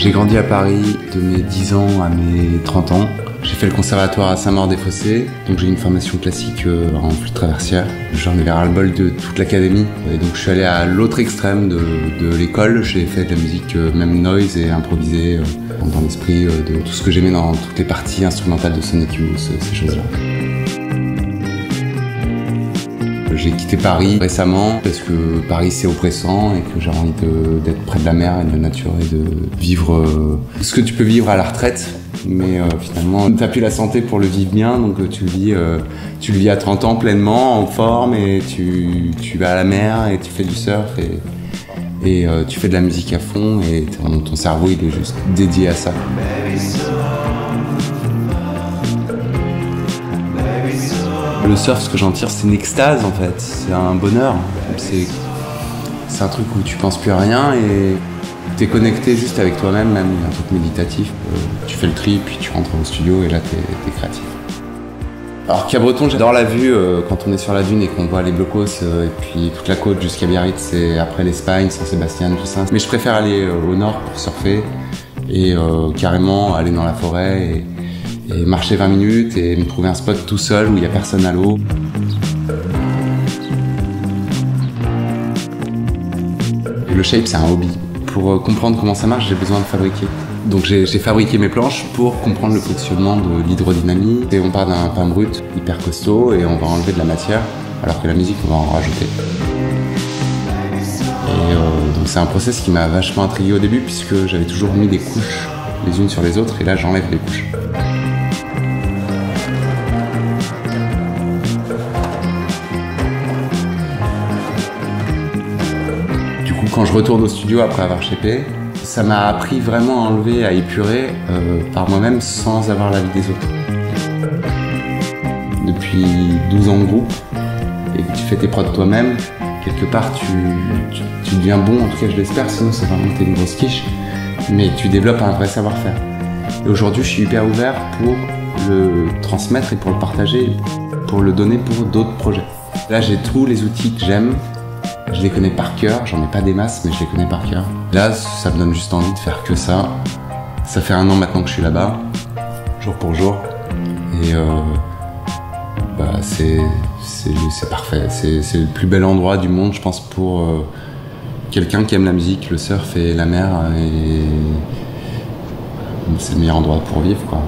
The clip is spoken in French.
J'ai grandi à Paris de mes 10 ans à mes 30 ans. J'ai fait le conservatoire à Saint-Maur-des-Fossés, donc j'ai une formation classique en flûte traversière. J'en avais ras-le-bol de toute l'académie, et donc je suis allé à l'autre extrême de l'école. J'ai fait de la musique, même noise et improvisée, dans l'esprit de tout ce que j'aimais dans toutes les parties instrumentales de Sonic Youth, ces choses-là. J'ai quitté Paris récemment parce que Paris c'est oppressant et que j'ai envie d'être près de la mer et de la nature et de vivre ce que tu peux vivre à la retraite. Mais finalement, t'as plus la santé pour le vivre bien, donc tu le vis à 30 ans pleinement, en forme, et tu vas à la mer et tu fais du surf et tu fais de la musique à fond et ton cerveau il est juste dédié à ça. Le surf, ce que j'en tire, c'est une extase en fait, c'est un bonheur. C'est un truc où tu penses plus à rien et t'es connecté juste avec toi-même, même un truc méditatif. Tu fais le tri, puis tu rentres au studio et là t'es créatif. Alors Cabreton, j'adore la vue quand on est sur la dune et qu'on voit les blocos et puis toute la côte jusqu'à Biarritz et après l'Espagne, Saint-Sébastien, tout ça. Mais je préfère aller au nord pour surfer et carrément aller dans la forêt et marcher 20 minutes et me trouver un spot tout seul où il n'y a personne à l'eau. Le shape, c'est un hobby. Pour comprendre comment ça marche, j'ai besoin de fabriquer. Donc j'ai fabriqué mes planches pour comprendre le fonctionnement de l'hydrodynamie. Et on part d'un pain brut hyper costaud et on va enlever de la matière, alors que la musique, on va en rajouter. Et donc c'est un process qui m'a vachement intrigué au début puisque j'avais toujours mis des couches les unes sur les autres et là j'enlève les couches. Quand je retourne au studio après avoir shapé, ça m'a appris vraiment à enlever, à épurer par moi-même sans avoir l'avis des autres. Depuis 12 ans de groupe et que tu fais tes prods toi-même, quelque part tu deviens bon, en tout cas je l'espère, sinon ça va monter une grosse quiche, mais tu développes un vrai savoir-faire. Et aujourd'hui je suis hyper ouvert pour le transmettre et pour le partager, pour le donner pour d'autres projets. Là j'ai tous les outils que j'aime. Je les connais par cœur, j'en ai pas des masses, mais je les connais par cœur. Là, ça me donne juste envie de faire que ça. Ça fait 1 an maintenant que je suis là-bas, jour pour jour. Et c'est parfait. C'est le plus bel endroit du monde, je pense, pour quelqu'un qui aime la musique, le surf et la mer. Et c'est le meilleur endroit pour vivre, quoi.